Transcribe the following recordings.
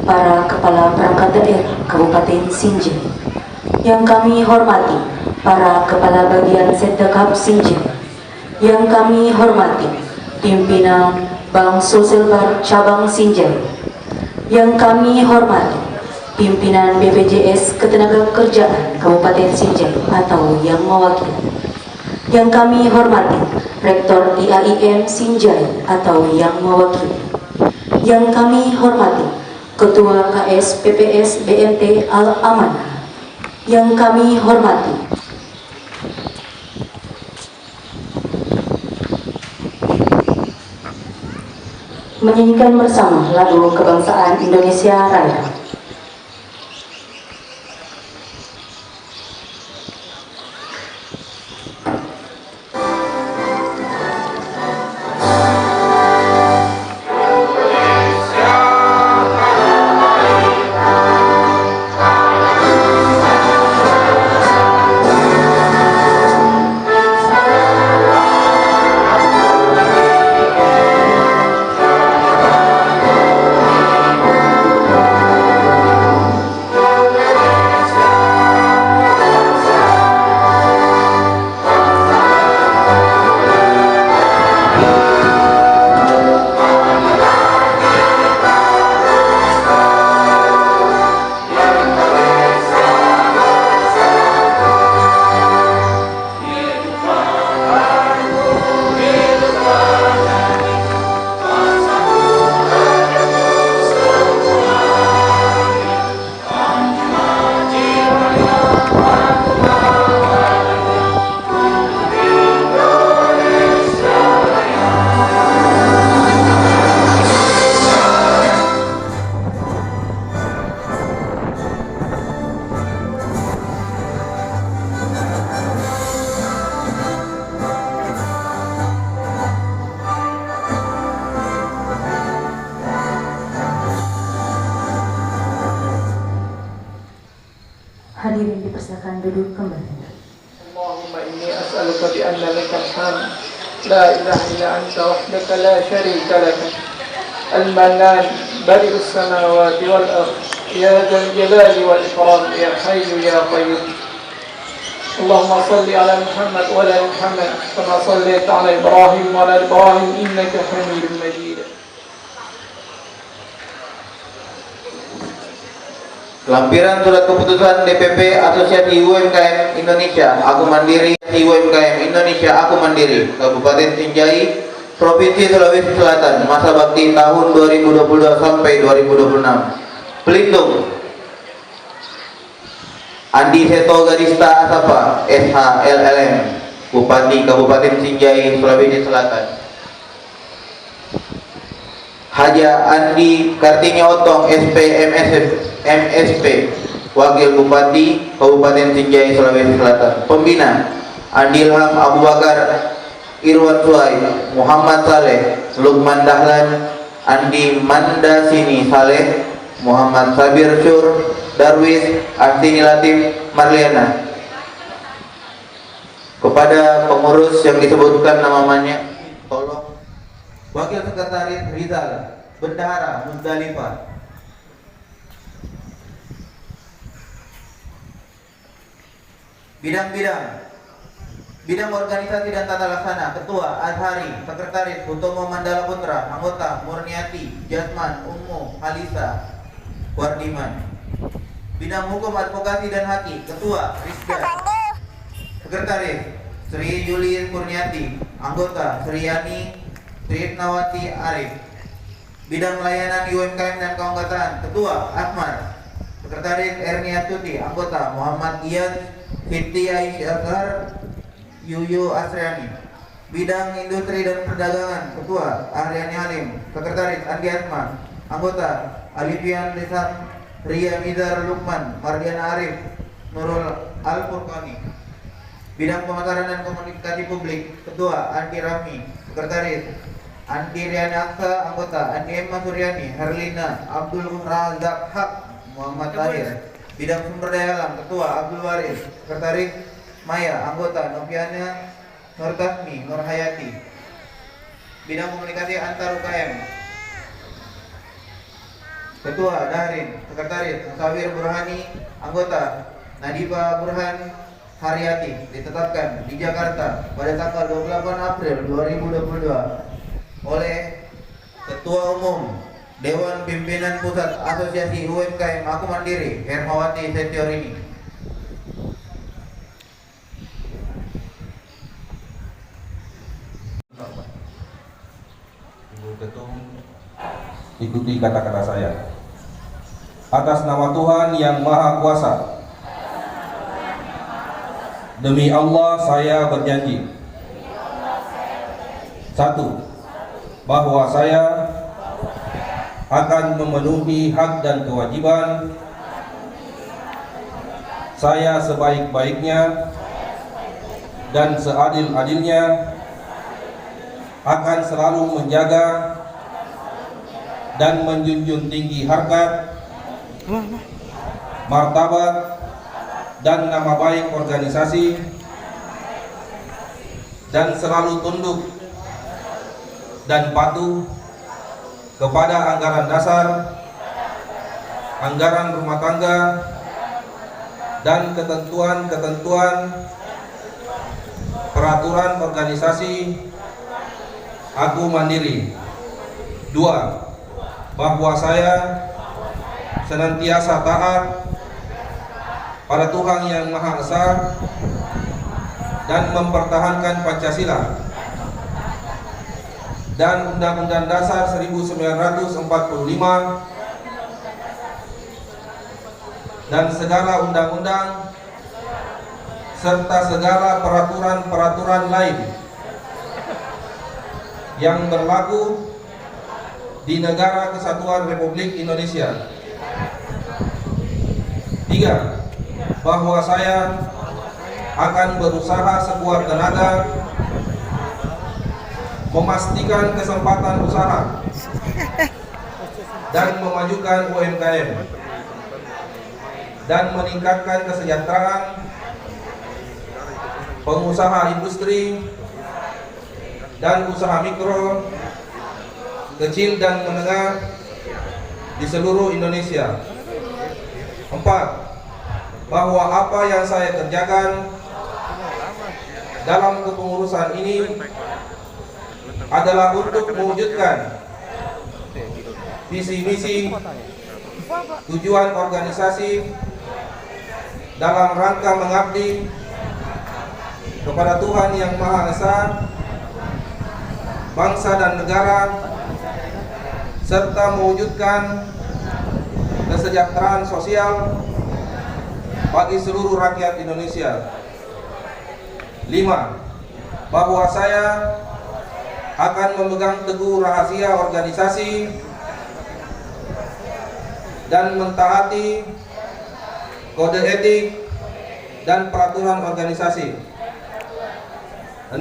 para kepala perangkat daerah Kabupaten Sinjai. Yang kami hormati para kepala bagian Setdekap Sinjai. Yang kami hormati pimpinan Bank Sulselbar Cabang Sinjai. Yang kami hormati pimpinan BPJS Ketenagakerjaan Kabupaten Sinjai atau yang mewakili. Yang kami hormati Rektor IAIN Sinjai atau yang mewakili. Yang kami hormati Ketua KS PPS BNT Al Amanah. Yang kami hormati menyanyikan bersama lagu kebangsaan Indonesia Raya. Hadirin dipersilakan duduk kembali. Allahumma inni as'aluka bi anna lakal hamd la ilaha illa anta wahdaka la syarika lak al-mannan bari'us samawati wal ardh ya dzal jalali wal ikram ya hayyu ya qayyum. Allahumma salli ala Muhammad wa ala Muhammad kama sallaita ala Ibrahim wa ala Ibrahim innaka Hamidum Majid. Lampiran Surat Keputusan DPP Asosiasi UMKM Indonesia Aku Mandiri UMKM Indonesia Aku Mandiri Kabupaten Sinjai Provinsi Sulawesi Selatan masa bakti tahun 2022 sampai 2026. Pelindung Andi Seto Gadista Asapa SH LLM Bupati Kabupaten Sinjai Sulawesi Selatan. Haja Andi Kartini Otong SP MSP Wakil Bupati Kabupaten Sinjai Sulawesi Selatan. Pembina Andi Ilham Abu Bakar Irwan Suai Muhammad Saleh Lukman Dahlan Andi Mandasini Saleh Muhammad Sabir Syur Darwis Astini Latif Marliana. Kepada pengurus yang disebutkan namanya tolong. Wakil Sekretaris Rizal Bendahara Muzdalifah. Bidang organisasi dan tata laksana Ketua Azhari Sekretaris Hutomo Mandala Putra. Anggota Murniati Jasman Ummu Halisa Wardiman. Bidang hukum advokasi dan haki Ketua Rizda. Sekretaris Sri Yuli Kurniati. Anggota Sri Yani Tritnawati Arif. Bidang layanan UMKM dan keanggotaan Ketua Ahmad. Sekretaris Ernia Tuti. Anggota Muhammad Iyad Siti Aisyah Yuyu Asriani. Bidang industri dan perdagangan Ketua Aryani Halim. Sekretaris Andi Asma. Anggota Alifian Lisan Ria Mizar Lukman Mardiana Arif Nurul Al-Furqani. Bidang pemasaran dan komunikasi publik Ketua Andi Rahmi. Sekretaris Andi Riani Aksa. Anggota Andi Emma Suryani Herlina Abdul Razak Haq Muhammad Tahir. Bidang sumber daya alam Ketua Abdul Waris. Sekretaris Maya. Anggota Noviana Nurtasmi Nurhayati. Bidang komunikasi antar UKM Ketua Darin, Sekretaris Musawir Burhani, Anggota Nadifa Burhan Haryati ditetapkan di Jakarta pada tanggal 28 April 2022 oleh Ketua Umum Dewan Pimpinan Pusat Asosiasi UMKM Aku Mandiri Hermawati Setiorini. Ibu Ketum, ikuti kata-kata saya. Atas nama Tuhan yang Maha Kuasa, demi Allah saya berjanji. 1. Bahwa saya akan memenuhi hak dan kewajiban saya sebaik-baiknya dan seadil-adilnya, akan selalu menjaga dan menjunjung tinggi harkat, martabat, dan nama baik organisasi, dan selalu tunduk dan patuh kepada anggaran dasar, anggaran rumah tangga, dan ketentuan-ketentuan peraturan organisasi Aku Mandiri. 2. Bahwa saya senantiasa taat pada Tuhan yang Maha Esa dan mempertahankan Pancasila dan Undang-Undang Dasar 1945 dan segala undang-undang serta segala peraturan-peraturan lain yang berlaku di Negara Kesatuan Republik Indonesia. 3. Bahwa saya akan berusaha sekuat tenaga memastikan kesempatan usaha dan memajukan UMKM dan meningkatkan kesejahteraan pengusaha industri dan usaha mikro, kecil dan menengah di seluruh Indonesia. 4. Bahwa apa yang saya kerjakan dalam kepengurusan ini adalah untuk mewujudkan visi-misi tujuan organisasi dalam rangka mengabdi kepada Tuhan yang Maha Esa, bangsa dan negara, serta mewujudkan kesejahteraan sosial bagi seluruh rakyat Indonesia. 5. Bahwa saya akan memegang teguh rahasia organisasi dan mentaati kode etik dan peraturan organisasi. 6.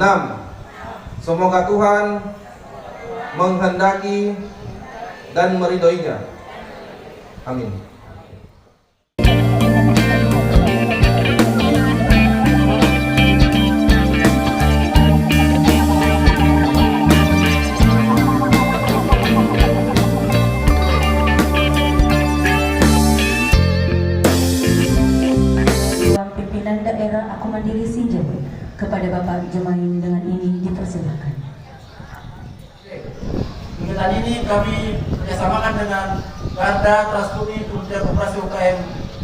Semoga Tuhan menghendaki dan meridhoinya. Amin. Dewan Pimpinan Daerah Aku Mandiri Sinjai kepada Bapak Jemain dengan ini dipersilakan. Kegiatan ini kami kerjasamakan dengan Garda, Transkumi, Kementerian Koperasi UKM.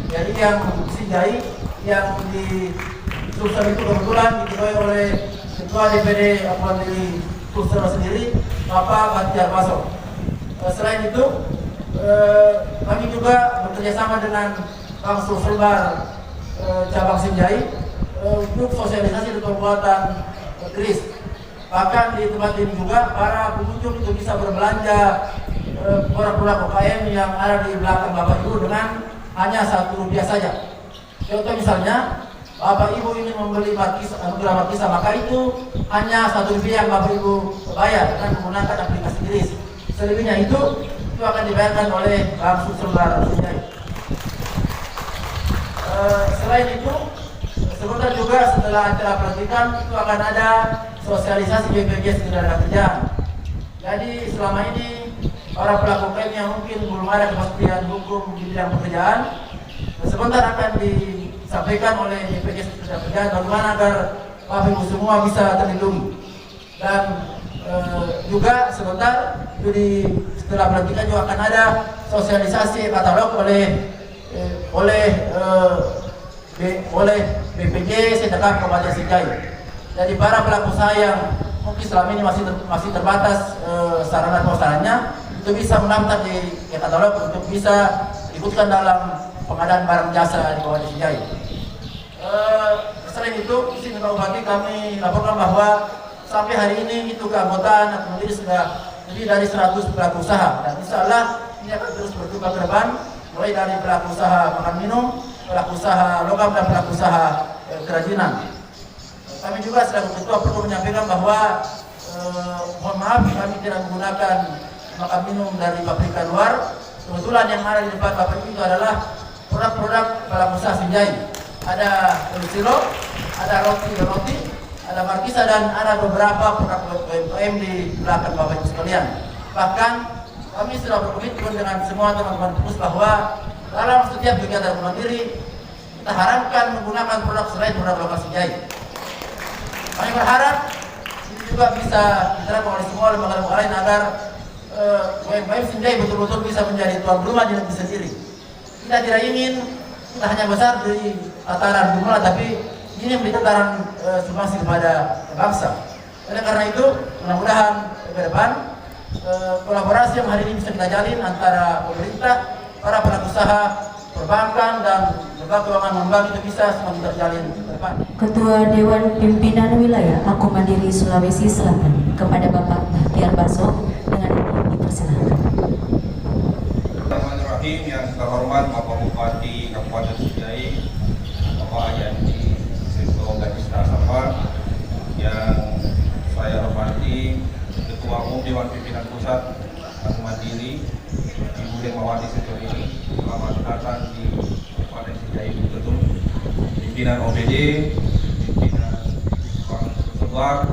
Jadi yang Sinjai yang di Sulsel itu kebetulan diketuai oleh Ketua DPD Aku Mandiri Sulsel sendiri, Bapak Bahtiar Baso. Selain itu, kami juga bekerjasama dengan Bang Sulselbar cabang Sinjai untuk sosialisasi dan pembuatan kris. Bahkan di tempat ini juga para pengunjung itu bisa berbelanja produk UKM yang ada di belakang Bapak Ibu dengan hanya Rp1 saja. Contoh misalnya, Bapak Ibu ingin membeli markisa, maka itu hanya Rp1 yang Bapak Ibu bayar dengan menggunakan aplikasi kris. Selebihnya itu akan dibayarkan oleh Bang Sulselbar Sinjai. Selain itu, sebentar juga setelah acara pelantikan itu akan ada sosialisasi BPJS Ketenagakerjaan. Jadi selama ini para pelaku UKM yang mungkin belum ada kepastian hukum di bidang pekerjaan. Sebentar akan disampaikan oleh BPJS Ketenagakerjaan bagaimana agar Bapak Ibu semua bisa terlindungi. Dan juga sebentar setelah pelantikan juga akan ada sosialisasi katalog oleh BPJ Sedekap Kabupaten Sinjai. Jadi para pelaku usaha yang mungkin selama ini masih terbatas sarana prasarannya itu bisa mendaftar di katalog untuk bisa ikutkan dalam pengadaan barang jasa di Kabupaten Sinjai. Selain itu, di sini Pak Bupati kami laporkan bahwa sampai hari ini itu keanggotaan akomodir sudah lebih dari 100 pelaku usaha, dan insya Allah ini akan terus berkembang ke depan, mulai dari pelaku usaha makan minum, pelaku usaha logam, dan pelaku usaha kerajinan. Kami juga selaku ketua perlu menyampaikan bahwa mohon maaf kami tidak menggunakan makan minum dari pabrikan luar. Kebetulan yang ada di depan Bapak itu adalah produk-produk pelaku usaha Sinjai. Ada silo, ada roti, ada markisa, dan ada beberapa produk UMKM di belakang Bapak Ibu sekalian. Bahkan kami sudah berkomitmen dengan semua teman-teman pengurus bahwa dalam setiap kegiatan mandiri kita harapkan menggunakan produk selain produk lokal Sinjai. Kami berharap ini juga bisa diterapkan oleh semua lembaga-lembaga lain agar UMKM Sinjai betul-betul bisa menjadi tuan rumah di negeri sendiri. Kita tidak ingin kita hanya besar di tataran jumlah, tapi ini menjadi tataran sumbangsi kepada bangsa. Oleh karena itu, mudah-mudahan ke depan kolaborasi yang hari ini bisa kita jalin antara pemerintah, para pelaku usaha, perbankan, dan lembaga keuangan non-bank itu bisa semakin terjalin ke depan. Ketua Dewan Pimpinan Wilayah Aku Mandiri Sulawesi Selatan kepada Bapak Bahtiar Baso dengan ini dipersilakan. Bismillahirrahmanirrahim. Yang terhormat Bapak Bupati Kabupaten Sinjai, Bapak Ayandi Siswa Gadista Sapa, yang saya hormati Ketua Umum Dewan Pimpinan Pusat Aku Mandiri, Ibu Demawati Setiorini, selamat datang di Kabupaten Sinjai Betul, pimpinan OPD, pimpinan Ketua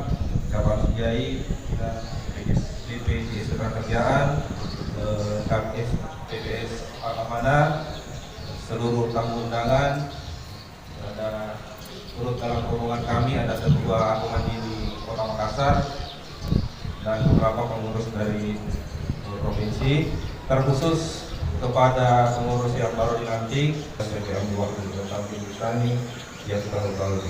Cabang Sinjai, dan BPJS Ketenagakerjaan, PPS Amanah, seluruh tamu undangan. Ada turut dalam rombongan kami ada Ketua Aku Mandiri Kota Makassar dan beberapa pengurus dari provinsi, terkhusus kepada pengurus yang baru dilantik, SPM Wakil Bupati Bustani yang sudah berlalu.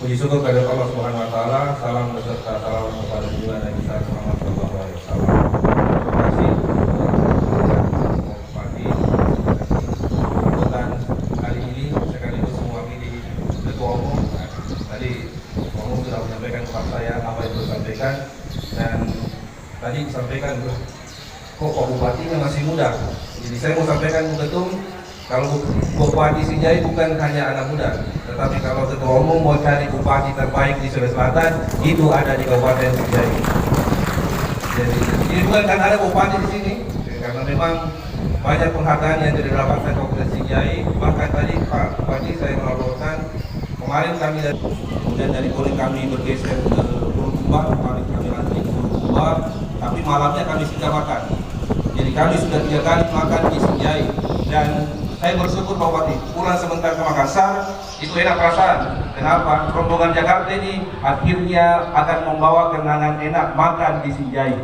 Puji syukur kepada Allah Subhanahu Wa Taala. Salam beserta salam kepada junjungan Nabi Muhammad SAW. Terima kasih. Dan tadi disampaikan kok Pak Bupatinya masih muda. Jadi saya mau sampaikan Bu Ketum, kalau Bupati Sinjai bukan hanya anak muda, tetapi kalau Ketua Umum mau cari Bupati terbaik di Sulawesi Selatan, itu ada di Kabupaten Sinjai. Jadi ini bukan karena ada Bupati di sini, karena memang banyak penghargaan yang sudah didapatkan Kabupaten Sinjai. Bahkan tadi Pak Bupati saya melaporkan kemarin kami kemudian dari Polri kami bergeser ke Bulukumba, kemarin kami nanti ke Bulukumba, tapi malamnya kami sudah makan. Jadi kami sudah 3 kali makan di Sinjai, dan saya bersyukur Pak Bupati pulang sebentar ke Makassar itu enak perasaan. Kenapa? Rombongan Jakarta ini akhirnya akan membawa kenangan enak makan di Sinjai.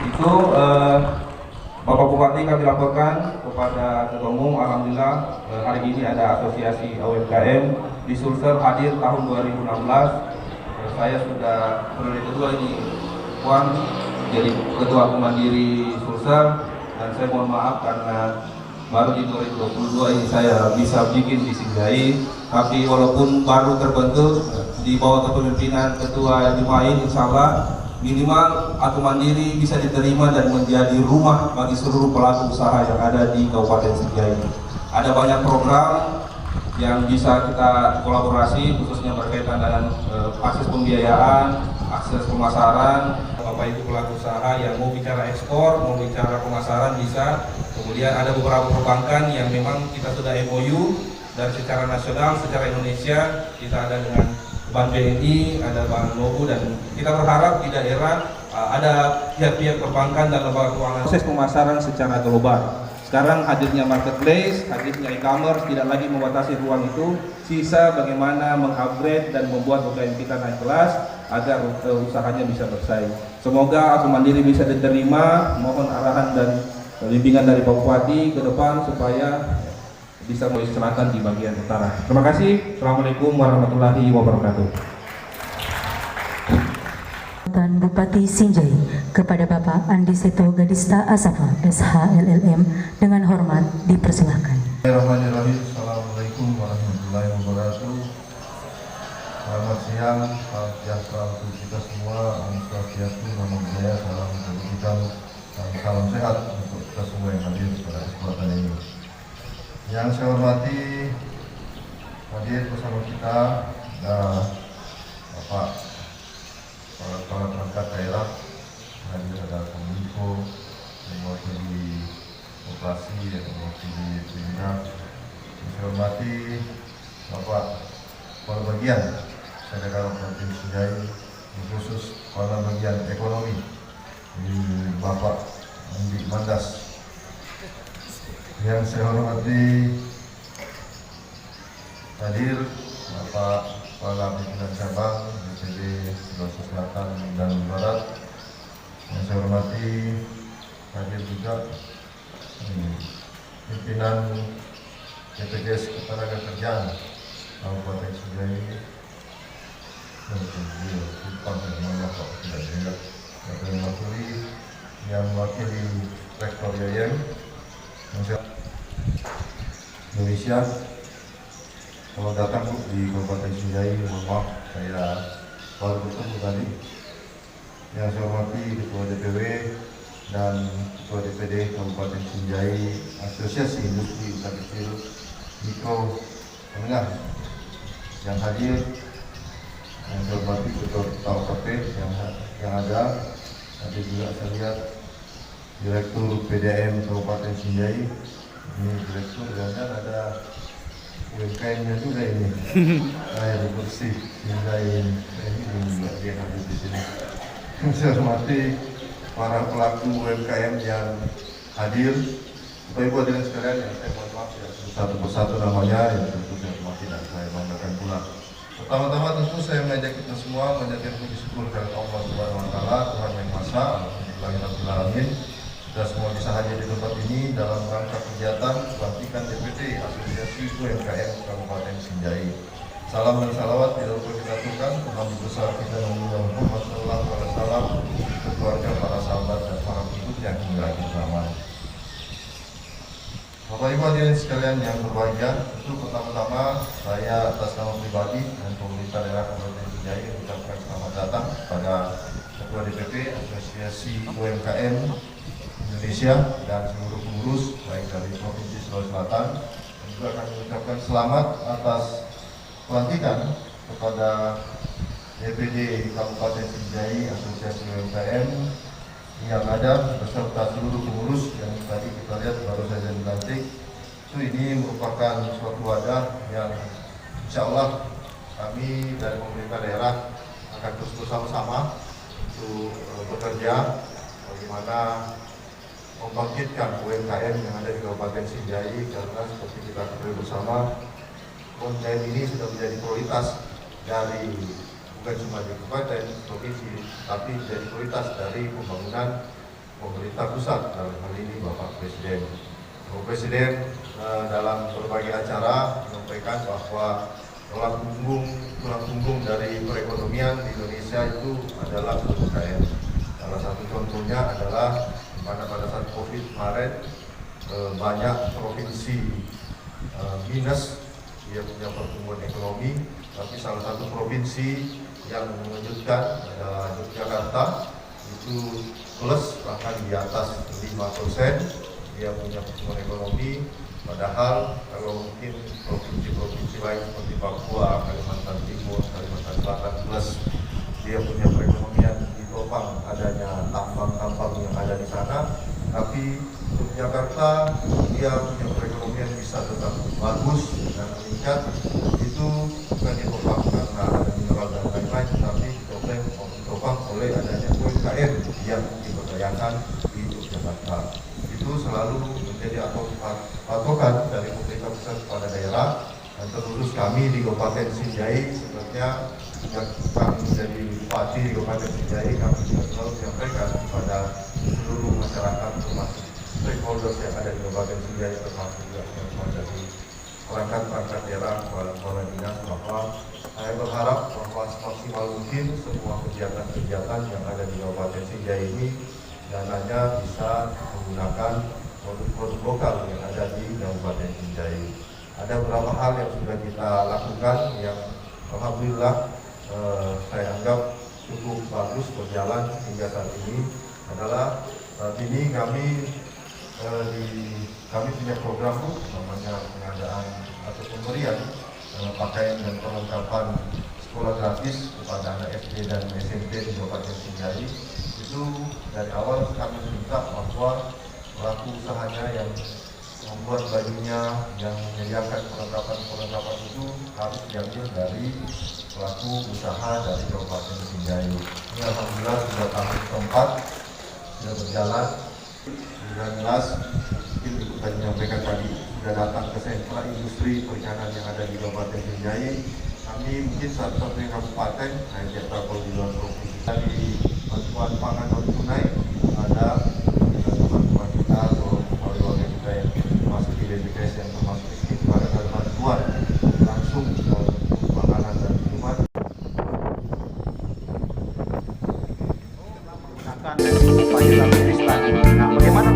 Itu Bapak Bupati kami laporkan kepada Ketua Umum. Alhamdulillah hari ini ada asosiasi UMKM di Sulsel hadir tahun 2016. Saya sudah periode kedua ini Puan jadi Ketua Mandiri Sulsel, dan saya mohon maaf karena baru di 2022 ini saya bisa bikin di Sinjai. Tapi walaupun baru terbentuk di bawah kepemimpinan Ketua Jumain, insya Allah minimal Aku Mandiri bisa diterima dan menjadi rumah bagi seluruh pelaku usaha yang ada di Kabupaten Sinjai. Ada banyak program yang bisa kita kolaborasi, khususnya berkaitan dengan akses pembiayaan, akses pemasaran. Bapak Ibu pelaku usaha yang mau bicara ekspor, mau bicara pemasaran bisa. Kemudian ada beberapa perbankan yang memang kita sudah MOU, dan secara nasional, secara Indonesia kita ada dengan Bank BNI, ada Bank Nobu, dan kita berharap di daerah ada pihak-pihak perbankan dan lembaga keuangan. Proses pemasaran secara global. Sekarang hadirnya marketplace, hadirnya e-commerce tidak lagi membatasi ruang itu. Sisa bagaimana mengupgrade dan membuat UKM kita naik kelas agar usahanya bisa bersaing. Semoga Aku Mandiri bisa diterima. Mohon arahan dan bimbingan dari Pak Bupati ke depan supaya bisa Sulawesi Selatan di bagian utara. Terima kasih. Assalamualaikum warahmatullahi wabarakatuh. Dan Bupati Sinjai kepada Bapak Andi Seto Gadista Asafa SHLLM dengan hormat dipersilahkan. Bismillahirrahmanirrahim. Assalamualaikum warahmatullahi wabarakatuh. Selamat siang, salam sejahtera untuk kita semua. Om Swastiastu, Namo Buddhaya, salam kebajikan dan salam sehat untuk kita semua yang hadir pada kesempatan ini. Yang saya hormati hadir bersama kita Bapak para perangkat daerah, hadir ada Kominfo, yang mewakili operasi, yang mewakili Pemda. Yang saya hormati Bapak Kepala Bagian Sedekah Kabupaten Sinjai, khusus Kepala Bagian Ekonomi Bapak Andi Mandas. Yang saya hormati hadir Bapak Kepala Pimpinan Cabang DPD Sulawesi Selatan dan Barat. Yang saya hormati hadir juga pimpinan BPJS Ketenagakerjaan Kabupaten Sinjai. Yang mewakili Rektor YAYM Indonesia. Kalau datang Bu di Kabupaten Sinjai, mohon maaf saya baru bertemu tadi. Yang saya hormati Ketua DPW dan Ketua DPD Kabupaten Sinjai, Asosiasi Industri Usaha Kecil Mikro Menengah yang hadir. Yang saya hormati Ketua OKP yang ada juga saya lihat Direktur PDAM Kabupaten Sinjai. Ini Direktur dan ada UMKM-nya juga ini. Air bersih Sinjai ini bagian hadir di sini. Saya hormati para pelaku UMKM yang hadir. Bapak Ibu hadirin sekalian, yang saya mohon maaf ya satu persatu namanya yang tentu saya hormati dan saya banggakan pula. Pertama-tama tentu saya mengajak kita semua menjadikan puji syukur kepada Allah Subhanahu wa taala, Tuhan yang Maha Esa, Alhamdulillahirabbil alamin. Kita semua bisa hadir di tempat ini dalam rangka kegiatan pelantikan DPD Asosiasi UMKM Kabupaten Sinjai. Salam dan salawat tidak lupa kita aturkan Nabi besar kita Nabi Muhammad sallallahu alaihi wasallam, keluarga, para sahabat dan para pengikutnya hingga akhir zaman. Bapak Ibu hadirin sekalian yang berbahagia, itu pertama-tama saya atas nama pribadi dan pemerintah daerah Kabupaten Sinjai mengucapkan selamat datang pada Ketua DPP Asosiasi UMKM Indonesia dan seluruh pengurus baik dari Provinsi Sulawesi Selatan, dan juga akan mengucapkan selamat atas pelantikan kepada DPD Kabupaten Sinjai Asosiasi UMKM yang ada beserta seluruh pengurus yang tadi kita lihat baru saja dilantik. Itu ini merupakan suatu wadah yang insya Allah kami dari pemerintah daerah akan terus bersama-sama untuk bekerja bagaimana membangkitkan UMKM yang ada di Kabupaten Sinjai, karena seperti kita ketahui bersama, UMKM ini sudah menjadi prioritas dari bukan cuma di kabupaten, provinsi, tapi menjadi prioritas dari pembangunan pemerintah pusat, dalam hal ini Bapak Presiden. Bapak Presiden dalam berbagai acara menyampaikan bahwa tulang punggung dari perekonomian di Indonesia itu adalah UMKM. Salah satu contohnya adalah di mana pada saat COVID kemarin banyak provinsi minus dia punya pertumbuhan ekonomi, tapi salah satu provinsi yang mengejutkan adalah Yogyakarta, itu plus bahkan di atas 5% dia punya pertumbuhan ekonomi. Padahal kalau mungkin provinsi-provinsi lain seperti Papua, Kalimantan Timur, Kalimantan Selatan plus dia punya perekonomian ditopang adanya tambang-tambang yang ada di sana, tapi untuk Jakarta dia punya perekonomian bisa tetap bagus dan meningkat. Itu bukan ditopang karena ada mineral dan lain-lain, tapi ditopang oleh adanya UMKM yang diberdayakan di Yogyakarta. Itu selalu menjadi patokan dari pemerintah pusat kepada daerah, dan terkhusus kami di Kabupaten Sinjai. Sebenarnya sejak kami menjadi bupati di Kabupaten Sinjai, kami juga selalu menyampaikan kepada seluruh masyarakat, termasuk stakeholders yang ada di Kabupaten Sinjai, termasuk juga teman-teman dari perangkat daerah, kepala dinas, bahwa saya berharap bahwa semaksimal mungkin semua kegiatan-kegiatan yang ada di Kabupaten Sinjai ini dananya bisa menggunakan produk-produk lokal yang ada di Kabupaten Sinjai. Ada beberapa hal yang sudah kita lakukan yang alhamdulillah saya anggap cukup bagus berjalan hingga saat ini. Adalah saat ini kami punya program namanya pengadaan atau pemberian pakaian dan perlengkapan sekolah gratis kepada anak SD dan SMP di Kabupaten Sinjai. Itu dari awal kami minta bahwa pelaku usahanya yang membuat bajunya, yang menyediakan perlengkapan itu harus diambil dari pelaku usaha dari Kabupaten Sinjai. Ini alhamdulillah sudah tahun keempat sudah berjalan. 19 mungkin Ibu tadi menyampaikan tadi sudah datang ke sentra industri perikanan yang ada di Kabupaten Sinjai. Kami mungkin satu-satunya kabupaten hanya terdapat di luar provinsi. Dari bantuan pangan non tunai ada teman-teman kita atau warga kita yang termasuk di BPKS yang termasuk miskin, pada bantuan langsung makanan dan minuman. Menggunakan fasilitas medis tadi. Nah, bagaimana